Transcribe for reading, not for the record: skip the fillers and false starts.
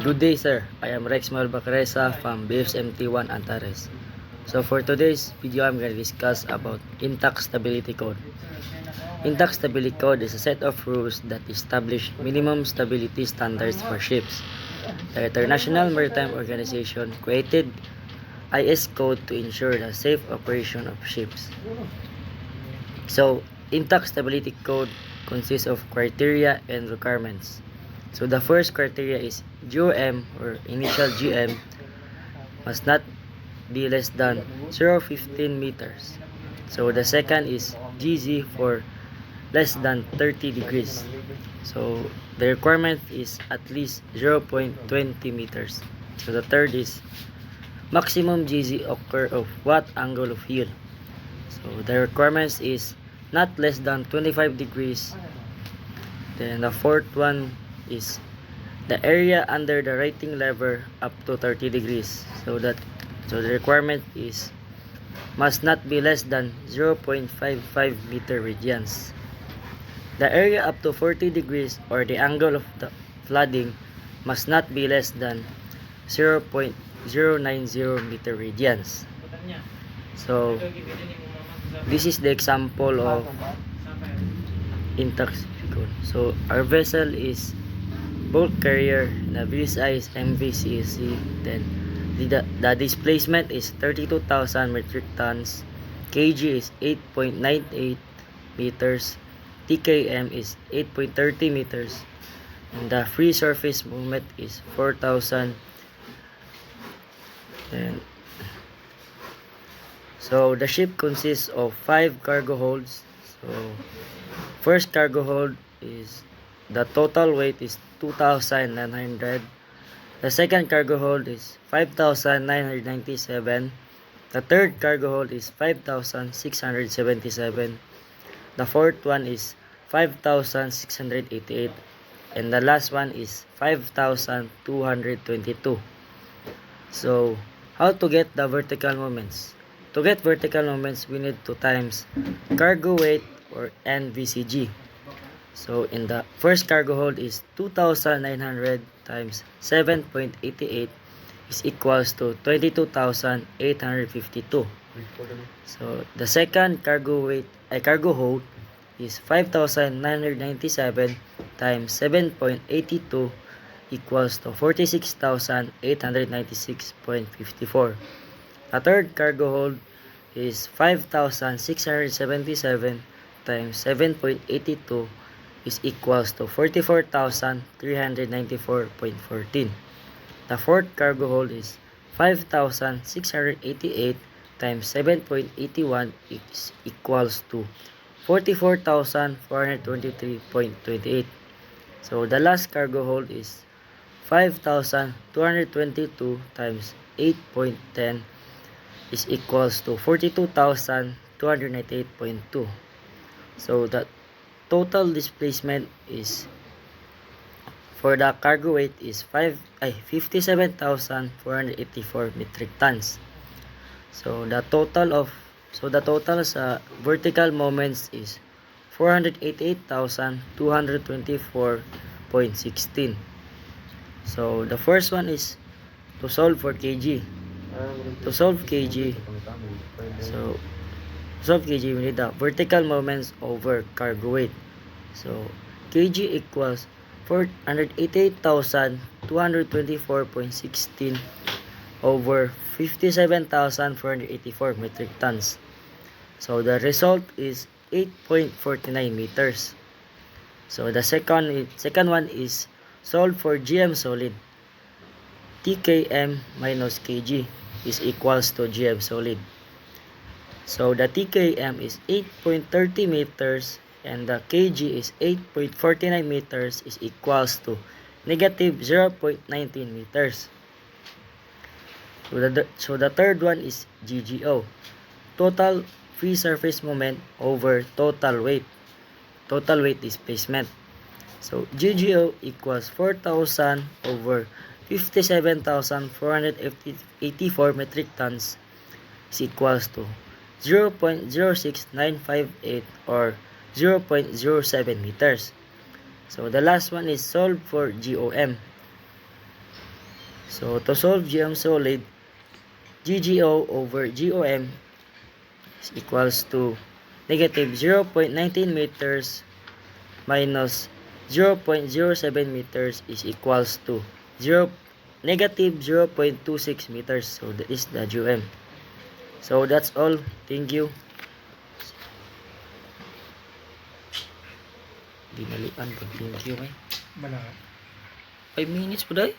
Good day, sir. I am Rex Malbacaresa from BFSMT1 Antares. So for today's video, I'm going to discuss about Intact Stability Code. Intact Stability Code is a set of rules that establish minimum stability standards for ships. The International Maritime Organization created IS code to ensure the safe operation of ships. So, Intact Stability Code consists of criteria and requirements. So the first criteria is GOM or initial GM must not be less than 0.15 meters. So the second is GZ for less than 30 degrees. So the requirement is at least 0.20 meters. So the third is maximum GZ occur of what angle of heel. So the requirements is not less than 25 degrees. Then the fourth one is the area under the rating lever up to 30 degrees. So the requirement is must not be less than 0.55 meter radians. The area up to 40 degrees or the angle of the flooding must not be less than 0.090 meter radians. So this is the example of Intact code. So our vessel is bulk carrier, the VSI is MVCC, then the displacement is 32,000 metric tons, kg is 8.98 meters, TKM is 8.30 meters, and the free surface movement is 4,000. And so the ship consists of 5 cargo holds. So first cargo hold is the total weight is 2,900. The second cargo hold is 5,997. The third cargo hold is 5,677. The fourth one is 5,688. And the last one is 5,222. So how to get the vertical moments? To get vertical moments, we need to times cargo weight or NVCG. So in the first cargo hold is 2,900 times 7.88 is equals to 22,852. So the second cargo hold is 5,997 times 7.82 equals to 46,896.54. The third cargo hold is 5,677 times 7.82 is equals to 44,394.14. The fourth cargo hold is 5,688 times 7.81 is equals to 44,423.28. So the last cargo hold is 5,222 times 8.10 is equals to 42,298.2. So the total displacement is for the cargo weight is 57,484 metric tons. So the total sa vertical moments is 488,224.16. So the first one is to solve for kg. To solve kg, we need the vertical moments over cargo weight. So kg equals 488,224.16 over 57,484 metric tons. So the result is 8.49 meters. So the second one is solve for GM solid. TKM minus kg is equals to GM solid. So the TKM is 8.30 meters and the kg is 8.49 meters is equals to negative 0.19 meters. So the third one is GGO. Total free surface moment over total weight displacement. So GGO equals 4,000 over 57,484 metric tons is equals to 0.06958 or 0.07 meters. So the last one is solve for GOM. So to solve GM solid, GGO over GOM is equals to negative 0.19 meters minus 0.07 meters is equals to negative 0.26 meters. So that is the GOM. So that's all. Thank you. Dinalian ko. Thank you. 5 minutes po dahil.